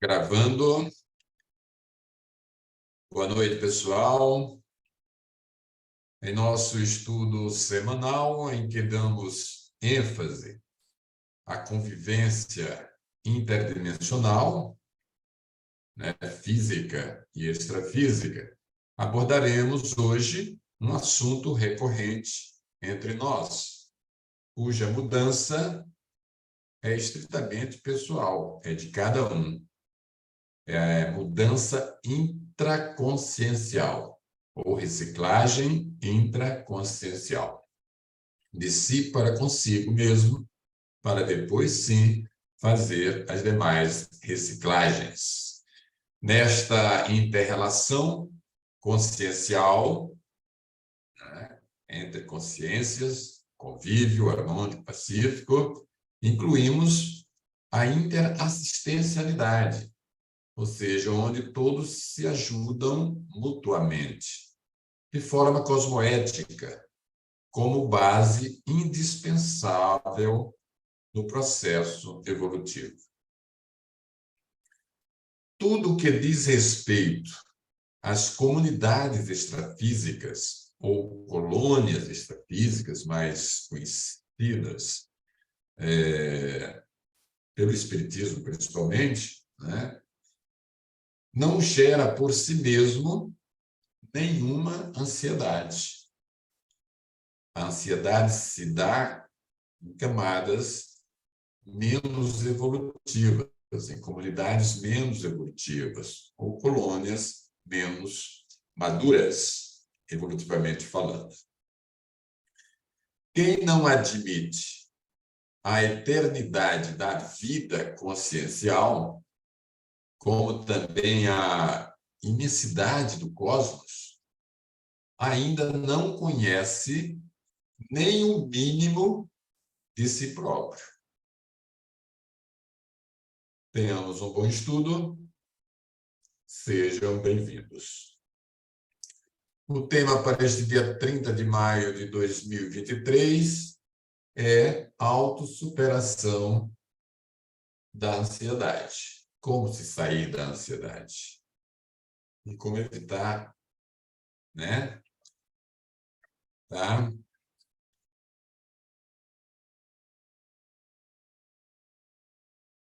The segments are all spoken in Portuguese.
Gravando. Boa noite, pessoal. Em nosso estudo semanal, em que damos ênfase à convivência interdimensional, física e extrafísica, abordaremos hoje um assunto recorrente entre nós, cuja mudança é estritamente pessoal, é de cada um. É a mudança intraconsciencial, ou reciclagem intraconsciencial. De si para consigo mesmo, para depois sim fazer as demais reciclagens. Nesta inter-relação consciencial, entre consciências, convívio harmônico pacífico, incluímos a interassistencialidade, ou seja, onde todos se ajudam mutuamente, de forma cosmoética, como base indispensável no processo evolutivo. Tudo que diz respeito às comunidades extrafísicas, ou colônias extrafísicas mais conhecidas pelo Espiritismo, principalmente, não gera por si mesmo nenhuma ansiedade. A ansiedade se dá em camadas menos evolutivas, em comunidades menos evolutivas, ou colônias menos maduras, evolutivamente falando. Quem não admite a eternidade da vida consciencial, como também a imensidade do cosmos, ainda não conhece nem o mínimo de si próprio. Tenhamos um bom estudo. Sejam bem-vindos. O tema para este dia 30 de maio de 2023 é autossuperação da ansiedade. Como se sair da ansiedade? E como evitar, Tá?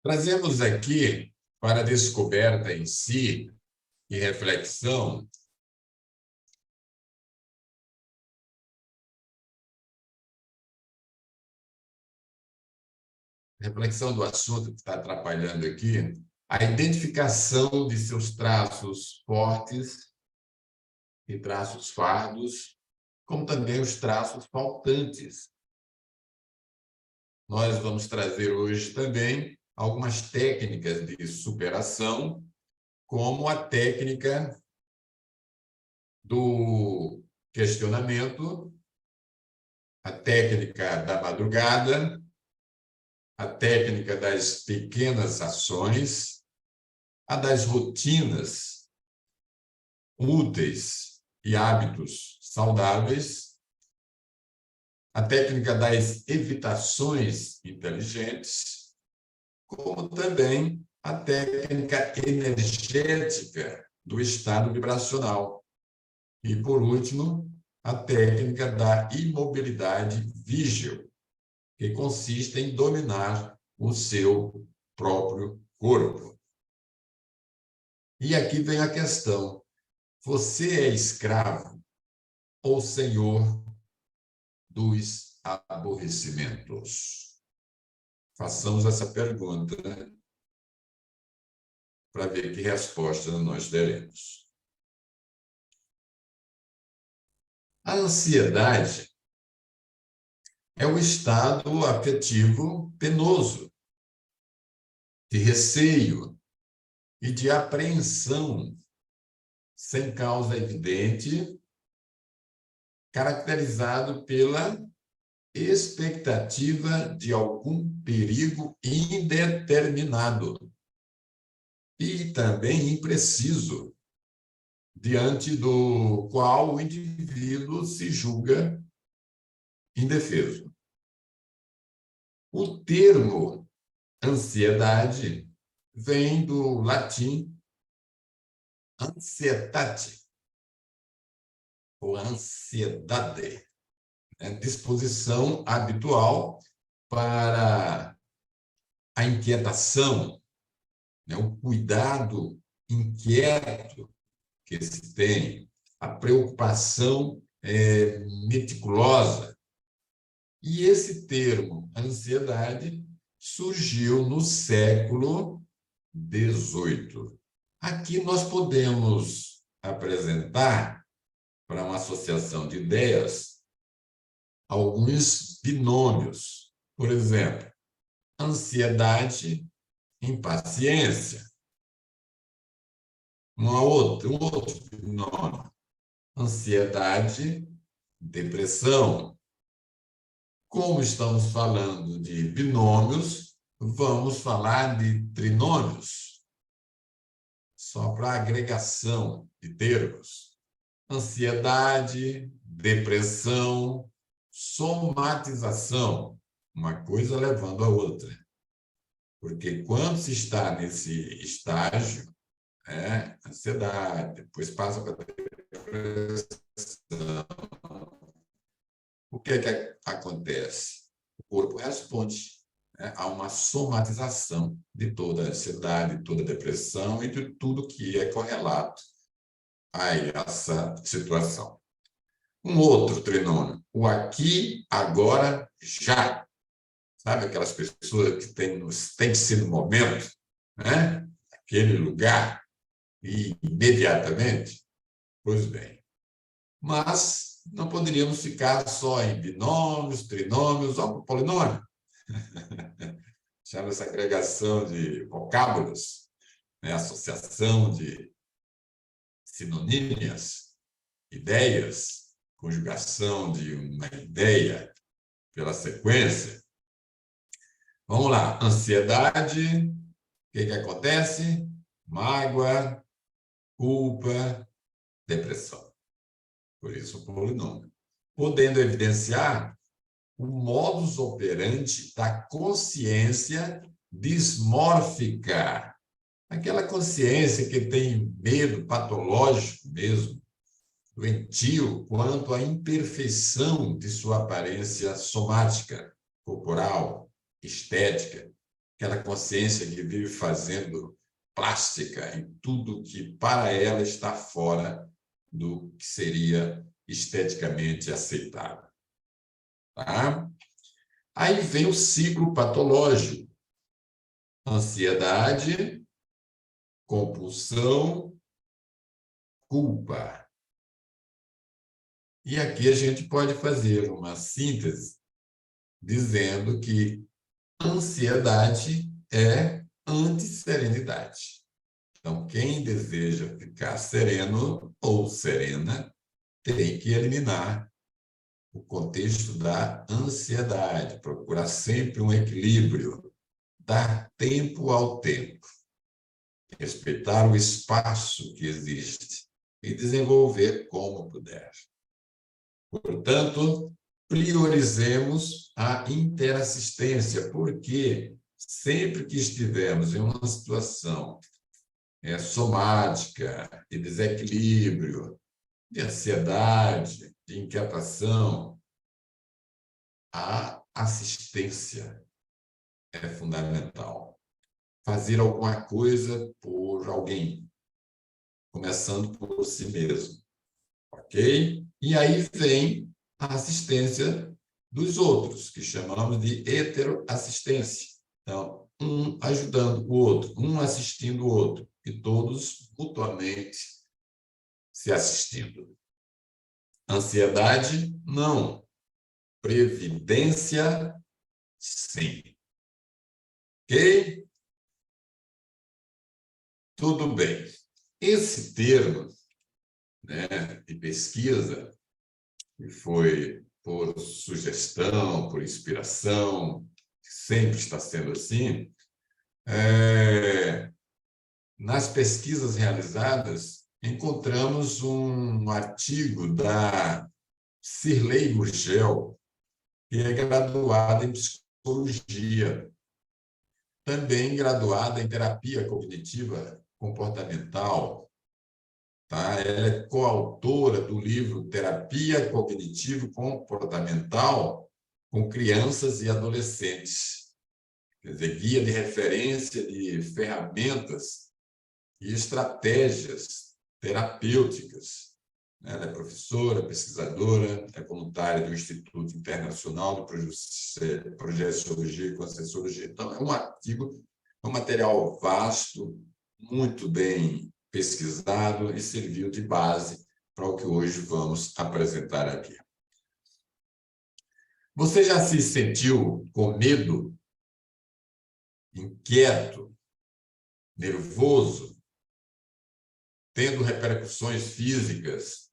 Trazemos aqui, para a descoberta em si e reflexão, do assunto que está atrapalhando aqui, a identificação de seus traços fortes e traços fardos, como também os traços faltantes. Nós vamos trazer hoje também algumas técnicas de superação, como a técnica do questionamento, a técnica da madrugada, a técnica das pequenas ações, a das rotinas úteis e hábitos saudáveis, a técnica das evitações inteligentes, como também a técnica energética do estado vibracional. E, por último, a técnica da imobilidade vígil, que consiste em dominar o seu próprio corpo. E aqui vem a questão: você é escravo ou senhor dos aborrecimentos? Façamos essa pergunta para ver que resposta nós teremos. A ansiedade é um estado afetivo penoso, de receio e de apreensão sem causa evidente, caracterizado pela expectativa de algum perigo indeterminado e também impreciso, diante do qual o indivíduo se julga indefeso. O termo ansiedade vem do latim ansietate, ou ansiedade, né? Disposição habitual para a inquietação, né? O cuidado inquieto que se tem, a preocupação meticulosa. E esse termo, ansiedade, surgiu no século XVIII. Aqui nós podemos apresentar, para uma associação de ideias, alguns binômios. Por exemplo, ansiedade, impaciência. Um outro binômio. Ansiedade, depressão. Como estamos falando de binômios, vamos falar de trinômios, só para agregação de termos. Ansiedade, depressão, somatização, uma coisa levando a outra. Porque quando se está nesse estágio, ansiedade, depois passa para depressão, o que acontece? O corpo responde, né, a uma somatização de toda a ansiedade, toda a depressão e de tudo que é correlato a essa situação. Um outro trinômio, o aqui, agora, já. Sabe aquelas pessoas que tem que ser no momento, né? Aquele lugar, e imediatamente? Pois bem. Mas não poderíamos ficar só em binômios, trinômios ou polinômio. Chama essa agregação de vocábulos, né? Associação de sinonímias, ideias, conjugação de uma ideia pela sequência. Vamos lá, ansiedade, o que acontece? Mágoa, culpa, depressão. Por isso o polinômio. Podendo evidenciar o modus operandi da consciência dismórfica. Aquela consciência que tem medo patológico mesmo, doentio, quanto à imperfeição de sua aparência somática, corporal, estética. Aquela consciência que vive fazendo plástica em tudo que para ela está fora do que seria esteticamente aceitável. Tá? Aí vem o ciclo patológico. Ansiedade, compulsão, culpa. E aqui a gente pode fazer uma síntese dizendo que ansiedade é antisserenidade. Então, quem deseja ficar sereno ou serena tem que eliminar o contexto da ansiedade, procurar sempre um equilíbrio, dar tempo ao tempo, respeitar o espaço que existe e desenvolver como puder. Portanto, priorizemos a interassistência, porque sempre que estivermos em uma situação somática, de desequilíbrio, de ansiedade, de inquietação, a assistência é fundamental. Fazer alguma coisa por alguém, começando por si mesmo, ok? E aí vem a assistência dos outros, que chamamos de heteroassistência. Então, um ajudando o outro, um assistindo o outro, e todos mutuamente se assistindo. Ansiedade, não. Previdência, sim. Ok? Tudo bem. Esse termo, né, de pesquisa, que foi por sugestão, por inspiração, sempre está sendo assim, nas pesquisas realizadas, encontramos um artigo da Cirlei Gurgel, que é graduada em psicologia. também graduada em terapia cognitiva comportamental. Tá? Ela é coautora do livro Terapia Cognitivo-Comportamental com Crianças e Adolescentes. Quer dizer, guia de referência de ferramentas e estratégias terapêuticas. Ela é professora, pesquisadora, é voluntária do Instituto Internacional de Projeciologia e Conscienciologia. Então, é um artigo, é um material vasto, muito bem pesquisado e serviu de base para o que hoje vamos apresentar aqui. Você já se sentiu com medo, inquieto, nervoso, tendo repercussões físicas,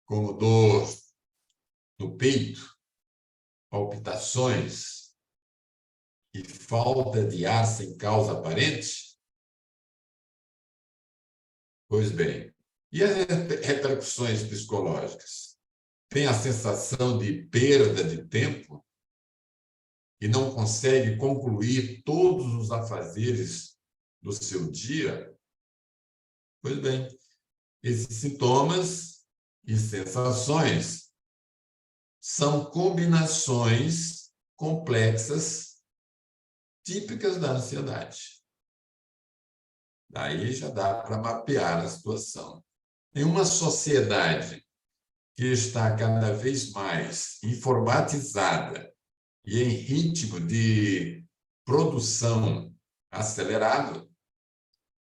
como dor no peito, palpitações e falta de ar sem causa aparente? Pois bem, e as repercussões psicológicas? Tem a sensação de perda de tempo e não consegue concluir todos os afazeres do seu dia? Pois bem, esses sintomas e sensações são combinações complexas típicas da ansiedade. Daí já dá para mapear a situação. Em uma sociedade que está cada vez mais informatizada e em ritmo de produção acelerado,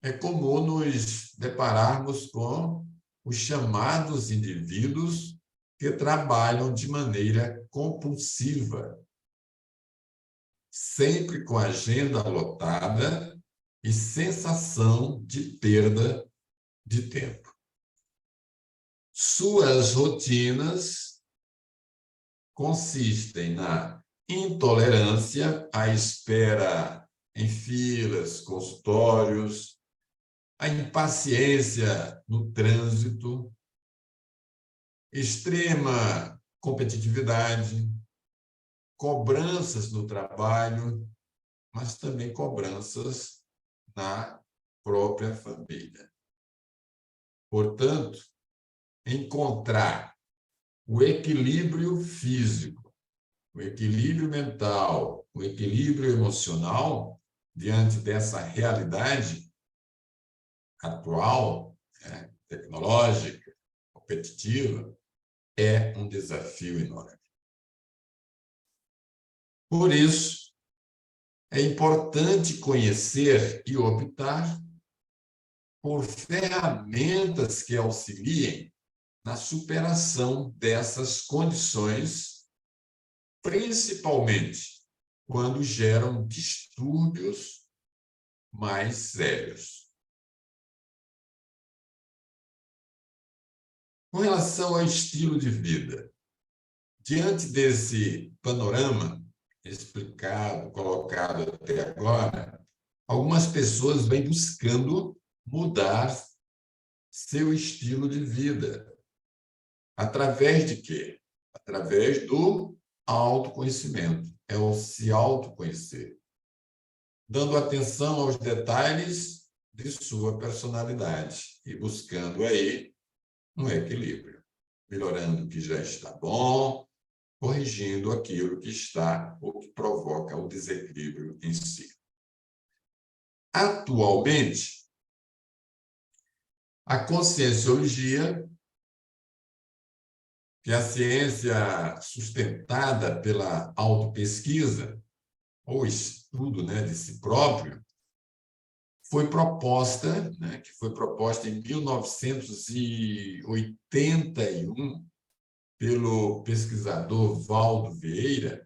é comum nos depararmos com os chamados indivíduos que trabalham de maneira compulsiva, sempre com a agenda lotada e sensação de perda de tempo. Suas rotinas consistem na intolerância à espera em filas, consultórios, a impaciência no trânsito, extrema competitividade, cobranças no trabalho, mas também cobranças na própria família. Portanto, encontrar o equilíbrio físico, o equilíbrio mental, o equilíbrio emocional diante dessa realidade atual, tecnológica, competitiva, é um desafio enorme. Por isso, é importante conhecer e optar por ferramentas que auxiliem na superação dessas condições, principalmente quando geram distúrbios mais sérios. Com relação ao estilo de vida, diante desse panorama explicado, colocado até agora, algumas pessoas vêm buscando mudar seu estilo de vida. Através de quê? Através do autoconhecimento. É o se autoconhecer. Dando atenção aos detalhes de sua personalidade e buscando aí um equilíbrio. Melhorando o que já está bom, corrigindo aquilo que está ou que provoca o desequilíbrio em si. Atualmente, a conscienciologia, que é a ciência sustentada pela autopesquisa, ou estudo de si próprio, foi proposta em 1981 pelo pesquisador Valdo Vieira,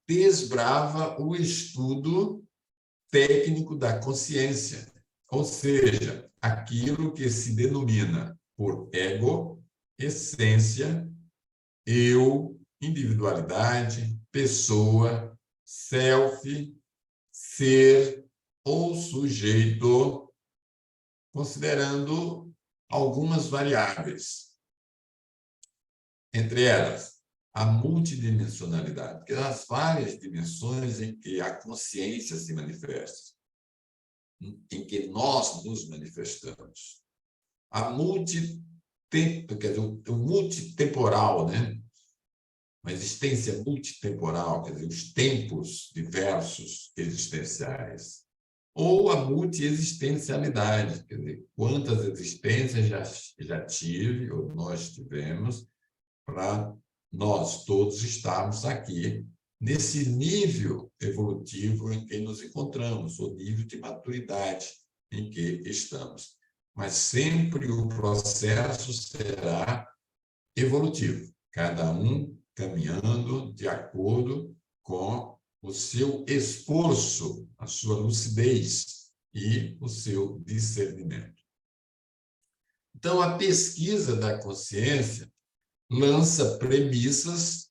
desbrava o estudo técnico da consciência, ou seja, aquilo que se denomina por ego, essência, eu, individualidade, pessoa, self, ser ou sujeito, considerando algumas variáveis. Entre elas, a multidimensionalidade, que é as várias dimensões em que a consciência se manifesta, em que nós nos manifestamos. A quer dizer, o multitemporal, né? Uma existência multitemporal, quer dizer, os tempos diversos existenciais. Ou a multiexistencialidade, quer dizer, quantas existências já tive, ou nós tivemos, para nós todos estarmos aqui, nesse nível evolutivo em que nos encontramos, o nível de maturidade em que estamos. Mas sempre o processo será evolutivo, cada um caminhando de acordo com o seu esforço, a sua lucidez e o seu discernimento. Então, a pesquisa da consciência lança premissas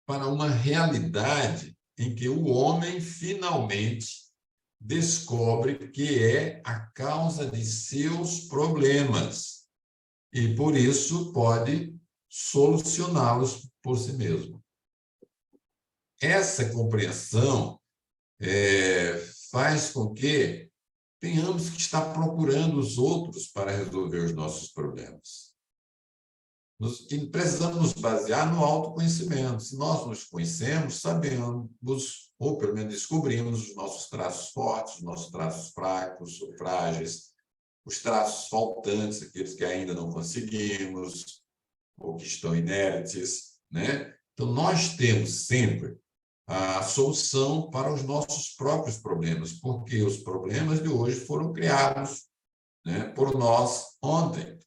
para uma realidade em que o homem finalmente descobre que é a causa de seus problemas e, por isso, pode solucioná-los por si mesmo. Essa compreensão faz com que tenhamos que estar procurando os outros para resolver os nossos problemas. E precisamos nos basear no autoconhecimento. Se nós nos conhecemos, sabemos, ou pelo menos descobrimos os nossos traços fortes, os nossos traços fracos ou frágeis, os traços faltantes, aqueles que ainda não conseguimos, ou que estão inertes, né? Então, nós temos sempre a solução para os nossos próprios problemas, porque os problemas de hoje foram criados, né, por nós ontem,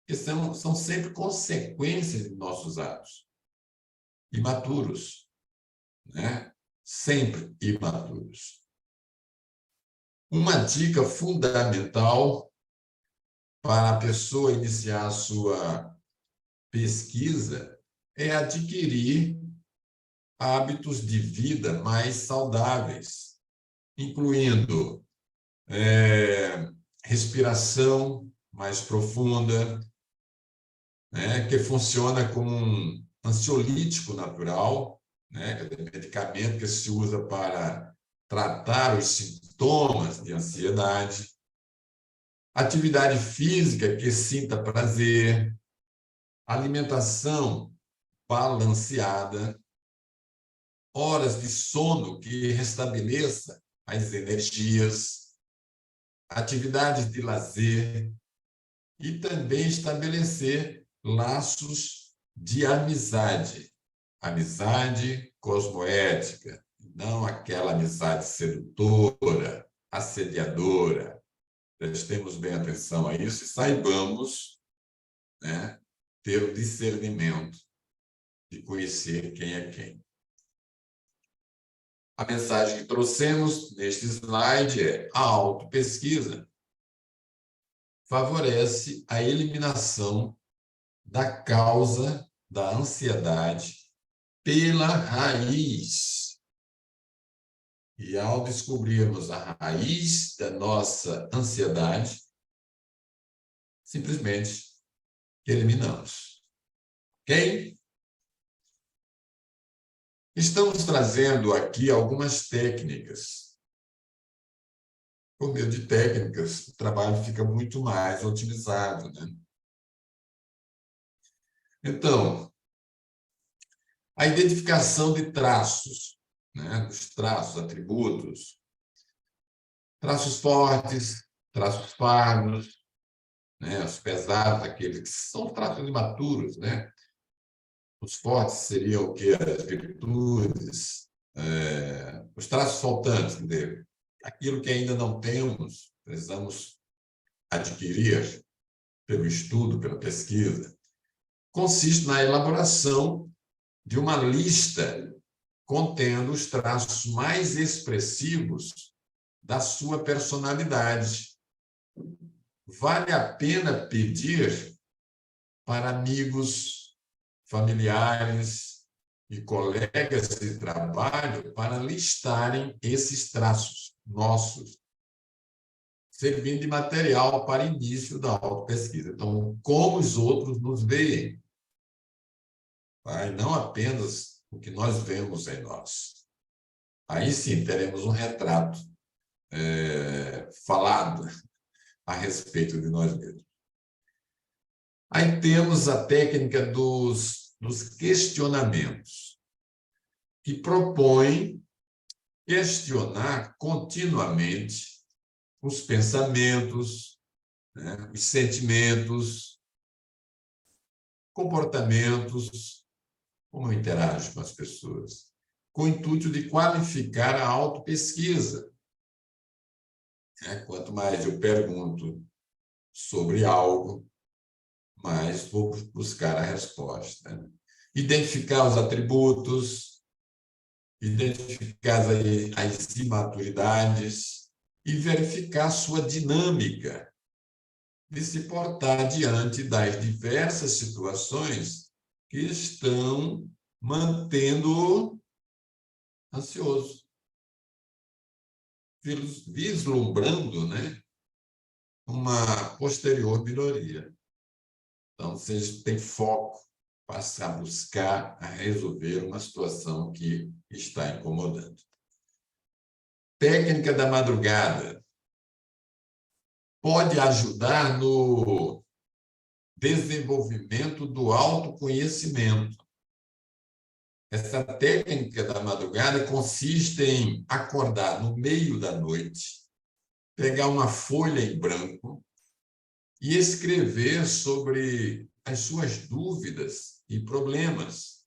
que são sempre consequências de nossos atos imaturos, né? Sempre imaturos. Uma dica fundamental para a pessoa iniciar a sua pesquisa é adquirir hábitos de vida mais saudáveis, incluindo respiração mais profunda, né, que funciona como um ansiolítico natural, né, medicamento que se usa para tratar os sintomas de ansiedade. Atividade física que sinta prazer, alimentação balanceada, horas de sono que restabeleça as energias, atividades de lazer e também estabelecer laços de amizade, amizade cosmoética, não aquela amizade sedutora, assediadora. Prestemos bem atenção a isso e saibamos, né, ter o discernimento de conhecer quem é quem. A mensagem que trouxemos neste slide é: a autopesquisa favorece a eliminação da causa da ansiedade pela raiz. E ao descobrirmos a raiz da nossa ansiedade, simplesmente eliminamos. Ok? Estamos trazendo aqui algumas técnicas. Por meio de técnicas, o trabalho fica muito mais otimizado, né? Então, a identificação de traços, né? Os traços, atributos, traços fortes, traços pardos, né? Os pesados, aqueles que são traços imaturos, né? Os fortes seriam o quê? As virtudes, os traços faltantes, quer dizer, aquilo que ainda não temos, precisamos adquirir pelo estudo, pela pesquisa, consiste na elaboração de uma lista contendo os traços mais expressivos da sua personalidade. Vale a pena pedir para amigos, familiares e colegas de trabalho para listarem esses traços nossos, servindo de material para início da autopesquisa. Então, como os outros nos veem. tá? E não apenas o que nós vemos em nós. Aí sim teremos um retrato falado a respeito de nós mesmos. Aí temos a técnica dos questionamentos, que propõe questionar continuamente os pensamentos, né, os sentimentos, comportamentos, como eu interajo com as pessoas, com o intuito de qualificar a autopesquisa. Quanto mais eu pergunto sobre algo, mais vou buscar a resposta. Né? Identificar os atributos, identificar as imaturidades e verificar sua dinâmica de se portar diante das diversas situações que estão mantendo-o ansioso, vislumbrando, né, uma posterior melhoria. Então, você tem foco, passa a buscar, a resolver uma situação que está incomodando. Técnica da madrugada pode ajudar no desenvolvimento do autoconhecimento. Essa técnica da madrugada consiste em acordar no meio da noite, pegar uma folha em branco e escrever sobre as suas dúvidas e problemas,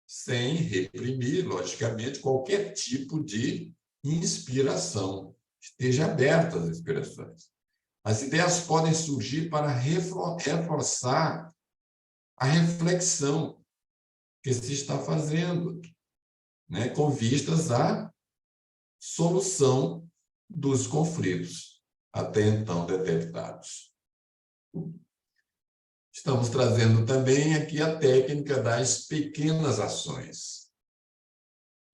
sem reprimir, logicamente, qualquer tipo de inspiração. Esteja aberto às inspirações. As ideias podem surgir para reforçar a reflexão que se está fazendo, né, com vistas à solução dos conflitos até então detectados. Estamos trazendo também aqui a técnica das pequenas ações.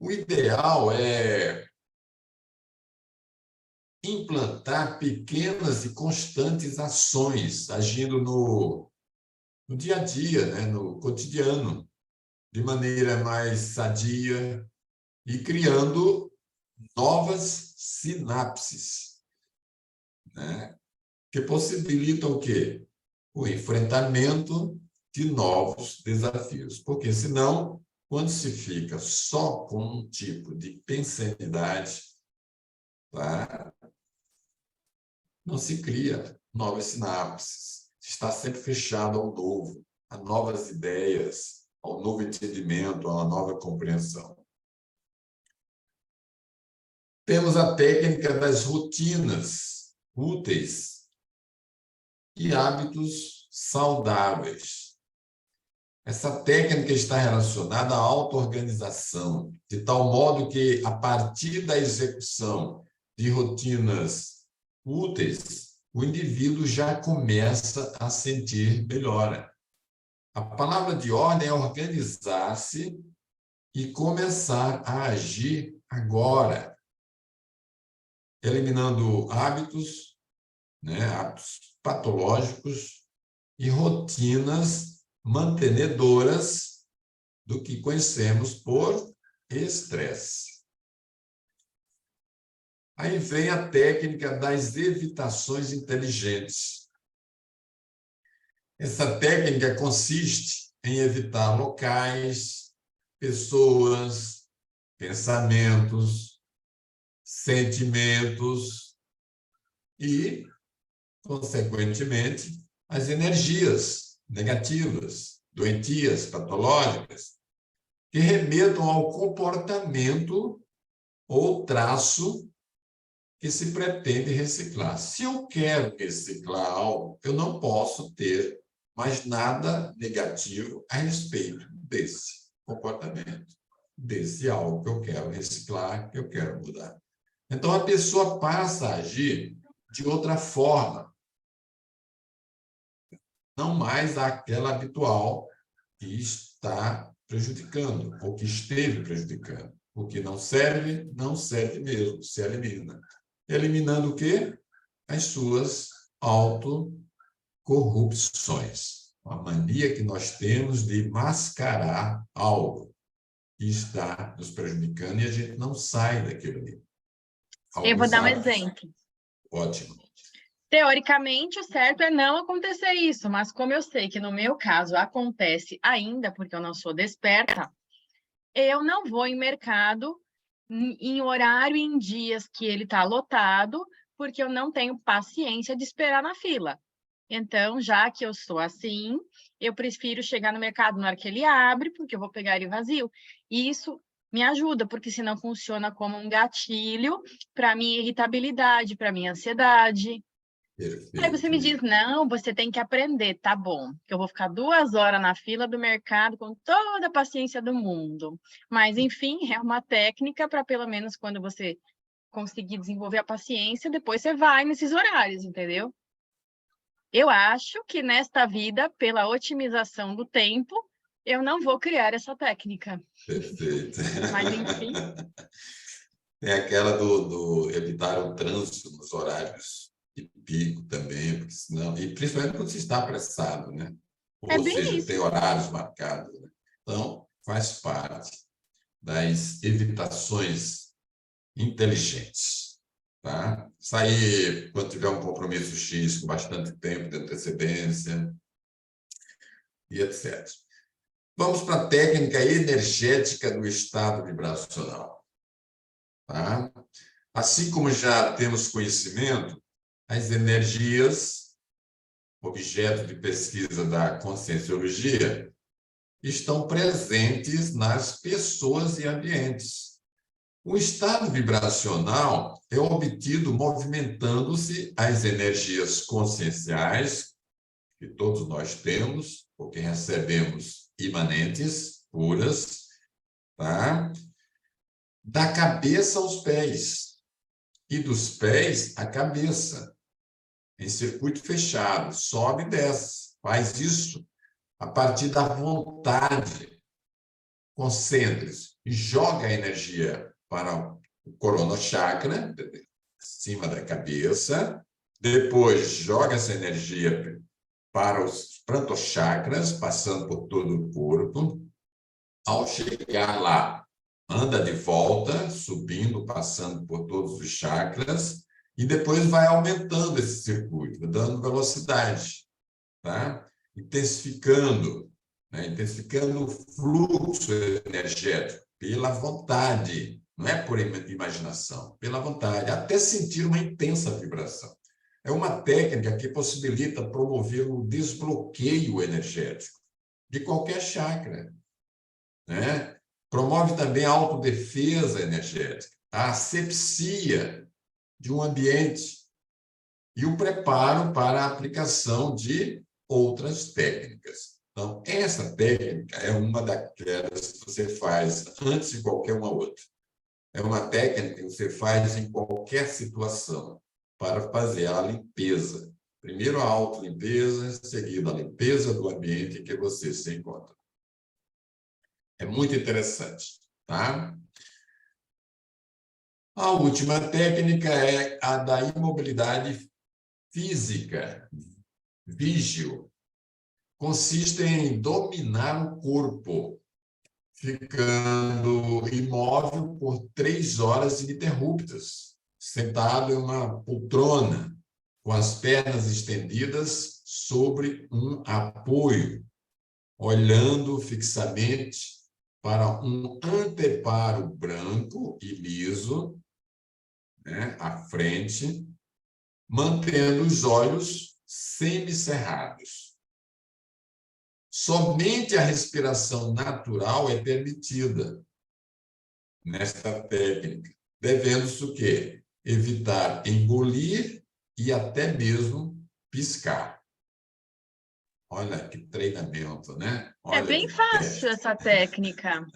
O ideal é implantar pequenas e constantes ações, agindo no dia a dia, né, no cotidiano, de maneira mais sadia e criando novas sinapses, né, que possibilitam o quê? O enfrentamento de novos desafios. Porque, senão, quando se fica só com um tipo de pensanidade, tá, não se cria novas sinapses. Está sempre fechado ao novo, a novas ideias, ao novo entendimento, a uma nova compreensão. Temos a técnica das rotinas úteis e hábitos saudáveis. Essa técnica está relacionada à auto-organização, de tal modo que, a partir da execução de rotinas úteis, o indivíduo já começa a sentir melhora. A palavra de ordem é organizar-se e começar a agir agora, eliminando hábitos, né, hábitos patológicos e rotinas mantenedoras do que conhecemos por estresse. Aí vem a técnica das evitações inteligentes. Essa técnica consiste em evitar locais, pessoas, pensamentos, sentimentos e, consequentemente, as energias negativas, doentias, patológicas, que remetam ao comportamento ou traço que se pretende reciclar. Se eu quero reciclar algo, eu não posso ter mais nada negativo a respeito desse comportamento, desse algo que eu quero reciclar, que eu quero mudar. Então, a pessoa passa a agir de outra forma, não mais aquela habitual que está prejudicando, ou que esteve prejudicando. O que não serve, não serve mesmo, se elimina. Eliminando o quê? As suas autocorrupções. uma mania que nós temos de mascarar algo que está nos prejudicando e a gente não sai daquilo ali. Eu vou Alguns dar um hábitos. exemplo. Ótimo. Teoricamente, o certo é não acontecer isso, mas como eu sei que no meu caso acontece ainda, porque eu não sou desperta, eu não vou em mercado em horário e em dias que ele está lotado, porque eu não tenho paciência de esperar na fila. Então, já que eu sou assim, eu prefiro chegar no mercado na hora que ele abre, porque eu vou pegar ele vazio. E isso me ajuda, porque senão funciona como um gatilho para minha irritabilidade, para minha ansiedade. Aí você Perfeito. me diz, não, você tem que aprender, tá bom, que eu vou ficar 2 horas na fila do mercado com toda a paciência do mundo. Mas, enfim, é uma técnica para, pelo menos, quando você conseguir desenvolver a paciência, depois você vai nesses horários, entendeu? Eu acho que nesta vida, pela otimização do tempo, eu não vou criar essa técnica. Perfeito. Mas, enfim. Tem aquela do evitar o trânsito nos horários de pico também, porque senão, e principalmente quando se está apressado, né? É Ou bem seja, tem isso. horários marcados, né? Então, faz parte das evitações inteligentes, tá? Sair quando tiver um compromisso X com bastante tempo de antecedência e etc. Vamos para a técnica energética do estado vibracional, tá? Assim como já temos conhecimento, as energias, objeto de pesquisa da conscienciologia, estão presentes nas pessoas e ambientes. O estado vibracional é obtido movimentando-se as energias conscienciais, que todos nós temos, porque recebemos imanentes, puras, tá? Da cabeça aos pés, e dos pés à cabeça, em circuito fechado, sobe e desce. Faz isso a partir da vontade. Concentre-se e joga a energia para o coronochakra, acima da cabeça. Depois, joga essa energia para os prantochakras, passando por todo o corpo. Ao chegar lá, anda de volta, subindo, passando por todos os chakras, e depois vai aumentando esse circuito, dando velocidade, tá? Intensificando, né? Intensificando o fluxo energético pela vontade, não é por imaginação, pela vontade, até sentir uma intensa vibração. É uma técnica que possibilita promover o desbloqueio energético de qualquer chakra, né? Promove também a autodefesa energética, a asepsia de um ambiente e o preparo para a aplicação de outras técnicas. Então, essa técnica é uma daquelas que você faz antes de qualquer uma outra. É uma técnica que você faz em qualquer situação para fazer a limpeza. Primeiro a autolimpeza, seguida a limpeza do ambiente em que você se encontra. É muito interessante, tá? A última técnica é a da imobilidade física, vígio. Consiste em dominar o corpo, ficando imóvel por 3 horas ininterruptas, sentado em uma poltrona, com as pernas estendidas sobre um apoio, olhando fixamente para um anteparo branco e liso, né, à frente, mantendo os olhos semicerrados. Somente a respiração natural é permitida nesta técnica, devendo-se o quê? Evitar engolir e até mesmo piscar. Olha que treinamento, né? É Olha bem que fácil técnica. essa técnica.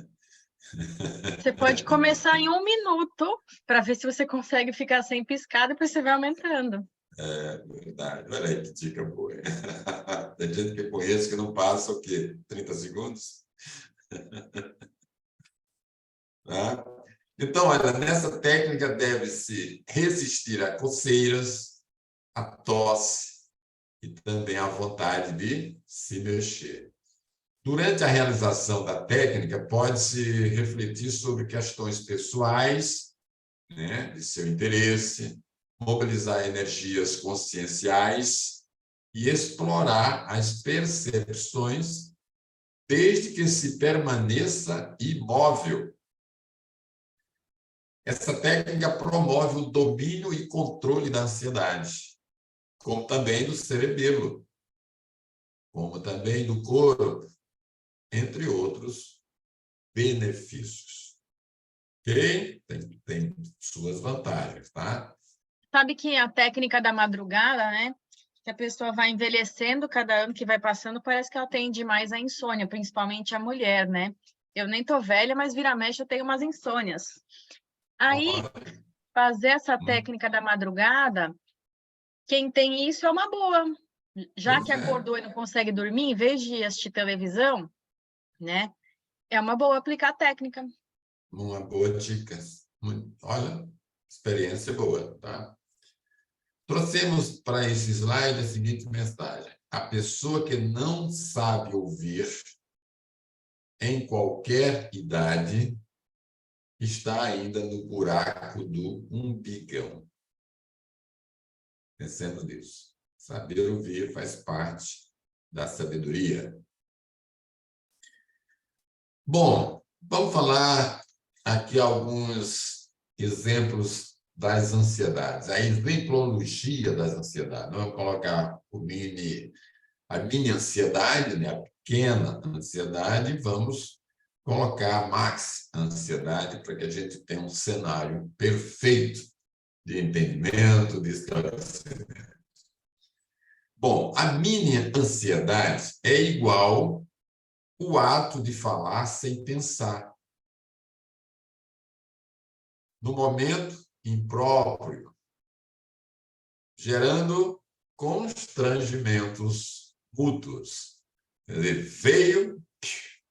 Você pode começar em 1 minuto para ver se você consegue ficar sem piscar, depois você vai aumentando. É verdade. Olha aí que dica boa. Tem gente que eu conheço que não passa o quê? 30 segundos? Tá? Então, olha, nessa técnica deve-se resistir a coceiras, a tosse, e também a vontade de se mexer. Durante a realização da técnica, pode-se refletir sobre questões pessoais, né, de seu interesse, mobilizar energias conscienciais e explorar as percepções, desde que se permaneça imóvel. Essa técnica promove o domínio e controle da ansiedade, como também do cerebelo, como também do corpo, entre outros benefícios. Ok? Tem suas vantagens, tá? Sabe que a técnica da madrugada, né? Que a pessoa vai envelhecendo cada ano que vai passando, parece que ela tende mais a insônia, principalmente a mulher, né? Eu nem tô velha, mas vira mexe eu tenho umas insônias. Aí, fazer essa técnica da madrugada, quem tem isso é uma boa. Já Pois que acordou e não consegue dormir, em vez de assistir televisão, né? É uma boa aplicar a técnica. Uma boa dica. Olha, experiência boa, tá? Trouxemos para esse slide a seguinte mensagem: a pessoa que não sabe ouvir, em qualquer idade, está ainda no buraco do umbigão. Pensando nisso. Saber ouvir faz parte da sabedoria. Bom, vamos falar aqui alguns exemplos das ansiedades. A exemplologia das ansiedades. Vamos colocar a mini ansiedade, né? A pequena ansiedade, vamos colocar a max ansiedade para que a gente tenha um cenário perfeito de entendimento, de esclarecimento. Bom, a mini ansiedade é igual o ato de falar sem pensar. No momento impróprio, gerando constrangimentos mútuos. Quer dizer, veio,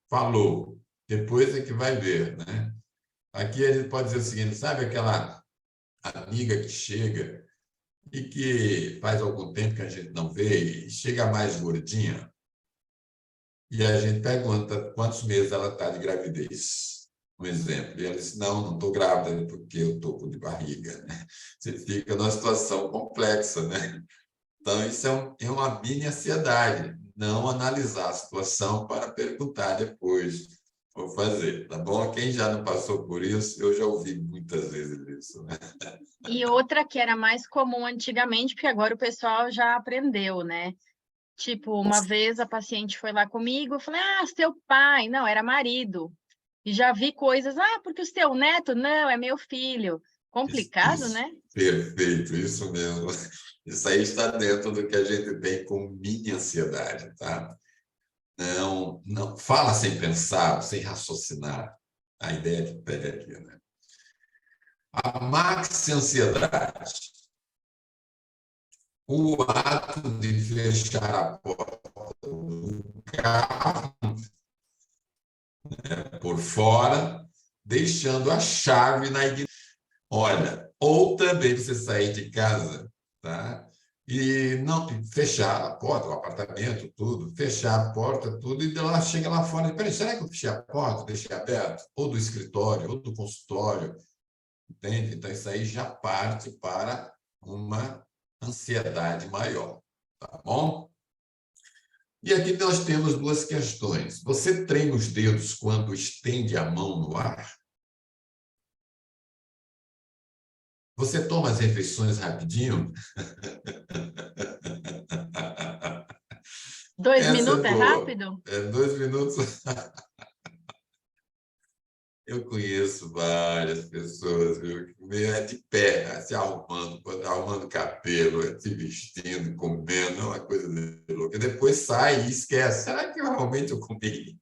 falou, depois é que vai ver, né? Aqui a gente pode dizer o seguinte, sabe aquela amiga que chega e que faz algum tempo que a gente não vê e chega mais gordinha e a gente pergunta quantos meses ela está de gravidez. Um exemplo. E ela disse, não estou grávida porque eu estou de barriga. Você fica numa situação complexa, né? Então, isso é uma mini ansiedade, não analisar a situação para perguntar depois. Vou fazer, tá bom? Quem já não passou por isso, eu já ouvi muitas vezes isso, né? E outra que era mais comum antigamente, porque agora o pessoal já aprendeu, né? Tipo, uma vez a paciente foi lá comigo, eu falei, seu pai. Não, era marido. E já vi coisas, porque o seu neto, não, é meu filho. Complicado, Isso, né? perfeito, isso mesmo. Isso aí está dentro do que a gente tem como mini ansiedade, tá? Não fala sem pensar, sem raciocinar. A ideia que pega aqui, né? A maxi ansiedade, o ato de fechar a porta do carro, né, por fora, deixando a chave na igreja. Olha, ou também você sair de casa, tá? E não fechar a porta, o apartamento, tudo, fechar a porta, tudo, e ela chega lá fora e peraí, será que eu fechei a porta, deixei aberto? Ou do escritório, ou do consultório, entende? Então, isso aí já parte para uma ansiedade maior, tá bom? E aqui nós temos duas questões. Você treina os dedos quando estende a mão no ar? Você toma as refeições rapidinho? 2 Essa minutos é é boa. rápido? 2 minutos. Eu conheço várias pessoas, viu? Que é de pé, se arrumando cabelo, se vestindo, comendo, é uma coisa de louca. Depois sai e esquece. Será que realmente eu comi?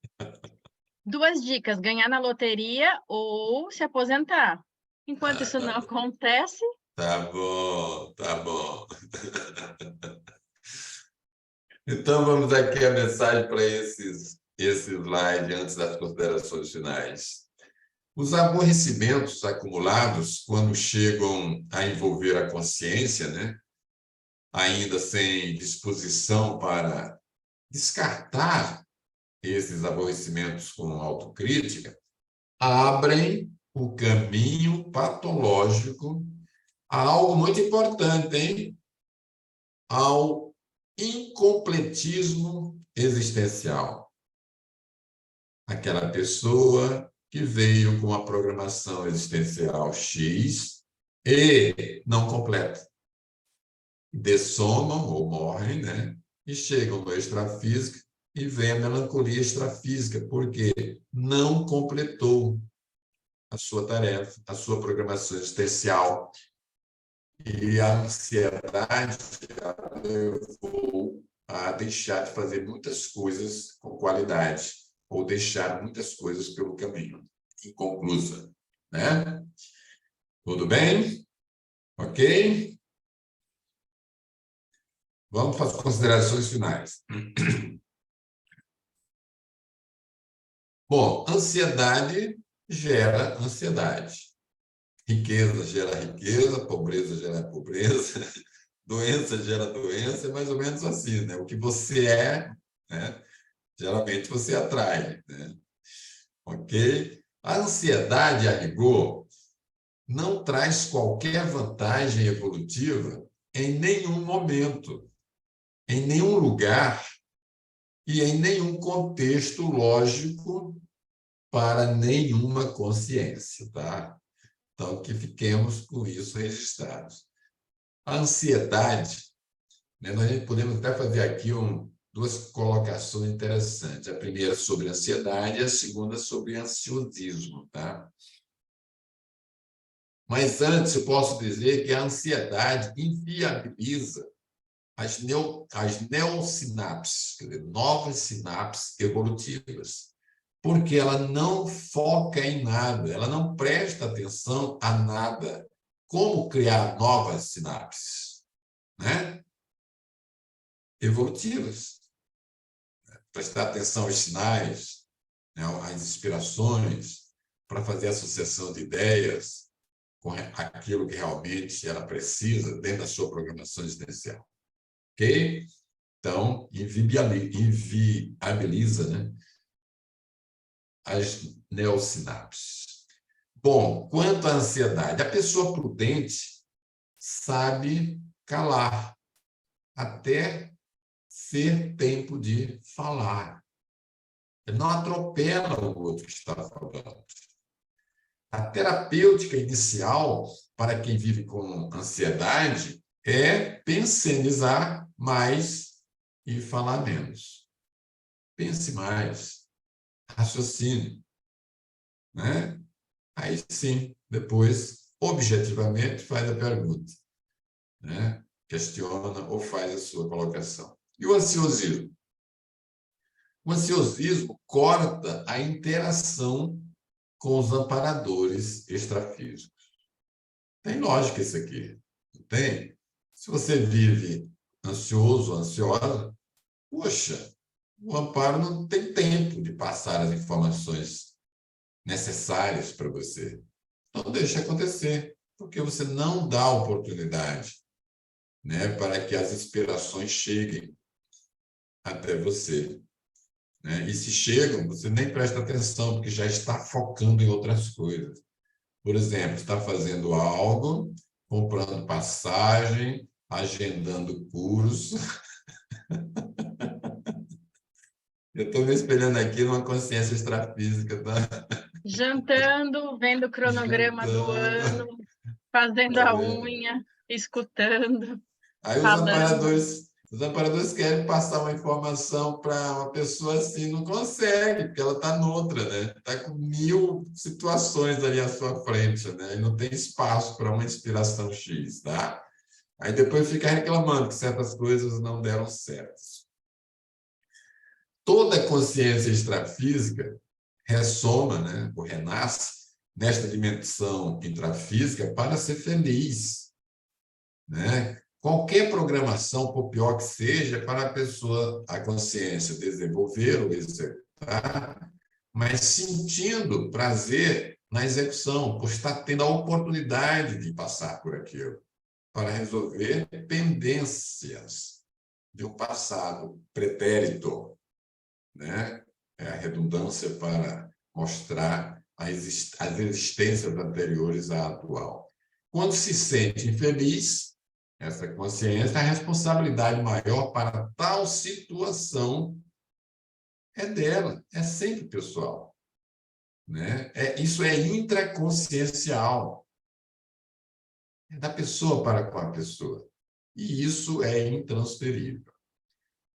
2 dicas: ganhar na loteria ou se aposentar. Enquanto isso não Tá, acontece, tá bom, tá bom. Então, vamos aqui a mensagem para esse slide antes das considerações finais. Os aborrecimentos acumulados, quando chegam a envolver a consciência, né, ainda sem disposição para descartar esses aborrecimentos com autocrítica, abrem o caminho patológico a algo muito importante, hein? Ao incompletismo existencial. Aquela pessoa que veio com a programação existencial X e não completa. Dessomam ou morrem, né? E chegam no extrafísico e vem a melancolia extrafísica, porque não completou a sua tarefa, a sua programação existencial. E a ansiedade a levou a deixar de fazer muitas coisas com qualidade, ou deixar muitas coisas pelo caminho, inconclusa, né? Tudo bem? Ok? Vamos para as considerações finais. Bom, ansiedade gera ansiedade. Riqueza gera riqueza, pobreza gera pobreza, doença gera doença, é mais ou menos assim, né? O que você é, né? Geralmente você atrai, né? Ok? A ansiedade, a rigor, não traz qualquer vantagem evolutiva em nenhum momento, em nenhum lugar e em nenhum contexto lógico para nenhuma consciência, tá? Então, que fiquemos com isso registrados. A ansiedade, né, nós podemos até fazer aqui duas colocações interessantes. A primeira sobre ansiedade e a segunda sobre ansiosismo, tá? Mas antes, eu posso dizer que a ansiedade inviabiliza as neosinapses, quer dizer, novas sinapses evolutivas, porque ela não foca em nada, ela não presta atenção a nada. Como criar novas sinapses, né? Evolutivas. Prestar atenção aos sinais, né? Às inspirações, para fazer associação de ideias com aquilo que realmente ela precisa dentro da sua programação existencial. Ok? Então, inviabiliza, né, as neosinapses. Bom, quanto à ansiedade, a pessoa prudente sabe calar até ser tempo de falar. Ele não atropela o outro que está falando. A terapêutica inicial para quem vive com ansiedade é pensionizar mais e falar menos. Pense mais, raciocine, né? Aí sim, depois, objetivamente, faz a pergunta, né? Questiona ou faz a sua colocação. E o ansiosismo? O ansiosismo corta a interação com os amparadores extrafísicos. Tem lógica isso aqui, não tem? Se você vive ansioso, ansiosa, poxa, o amparo não tem tempo de passar as informações necessárias para você. Então, deixa acontecer, porque você não dá oportunidade, né, para que as inspirações cheguem até você. Né? E se chegam, você nem presta atenção, porque já está focando em outras coisas. Por exemplo, está fazendo algo, comprando passagem, agendando curso. Eu estou me espelhando aqui numa consciência extrafísica, tá? Jantando, vendo o cronograma do Jantando, ano, fazendo tá a vendo? unha, escutando, Aí falando. os amparadores querem passar uma informação para uma pessoa assim, não consegue, porque ela está noutra, né? Está com 1000 situações ali à sua frente, né? E não tem espaço para uma inspiração X, tá? Aí depois fica reclamando que certas coisas não deram certo. Toda consciência extrafísica ressoma, né, ou renasce nesta dimensão intrafísica para ser feliz, né? Qualquer programação, por pior que seja, é para a pessoa, a consciência desenvolver ou executar, mas sentindo prazer na execução, por estar tendo a oportunidade de passar por aquilo. para resolver pendências de um passado pretérito, né? É a redundância para mostrar as existências anteriores à atual. Quando se sente infeliz, essa consciência, a responsabilidade maior para tal situação é dela, é sempre pessoal, né? Isso é intraconsciencial, é da pessoa para com a pessoa, e isso é intransferível.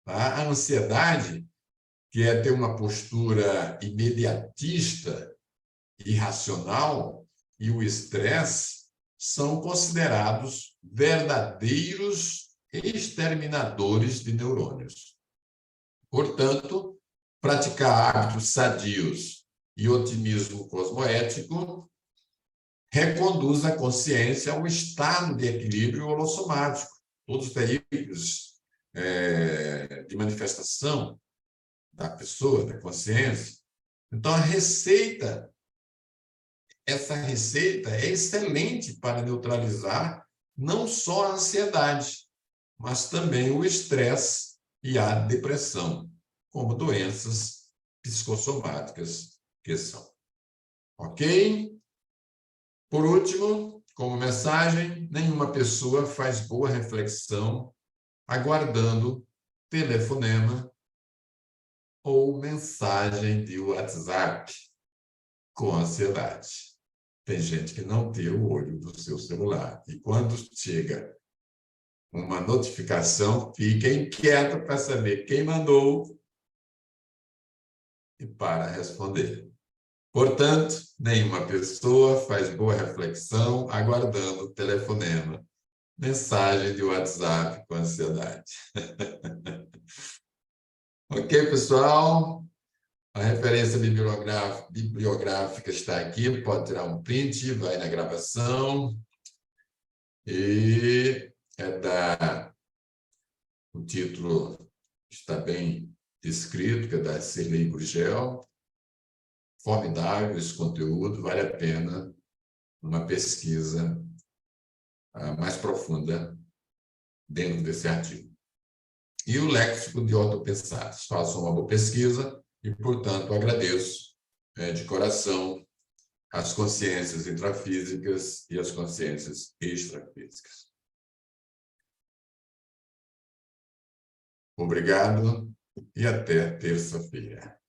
Tá? A ansiedade, que é ter uma postura imediatista, irracional, e o estresse são considerados verdadeiros exterminadores de neurônios. Portanto, praticar hábitos sadios e otimismo cosmoético reconduz a consciência ao estado de equilíbrio holossomático, todos os veículos de manifestação da pessoa, da consciência. Então, essa receita é excelente para neutralizar não só a ansiedade, mas também o estresse e a depressão, como doenças psicossomáticas que são. Ok? Por último, como mensagem, nenhuma pessoa faz boa reflexão aguardando telefonema ou mensagem de WhatsApp com ansiedade. Tem gente que não tira o olho do seu celular. E quando chega uma notificação, fica inquieto para saber quem mandou e para responder. Portanto, nenhuma pessoa faz boa reflexão aguardando telefonema, mensagem de WhatsApp com ansiedade. Ok, pessoal? A referência bibliográfica está aqui, pode tirar um print, vai na gravação. E o título está bem descrito, que é da Cirlei Gurgel. Formidável esse conteúdo, vale a pena uma pesquisa mais profunda dentro desse artigo. E o léxico de ortopensados. Façam uma boa pesquisa e, portanto, agradeço de coração as consciências intrafísicas e as consciências extrafísicas. Obrigado e até terça-feira.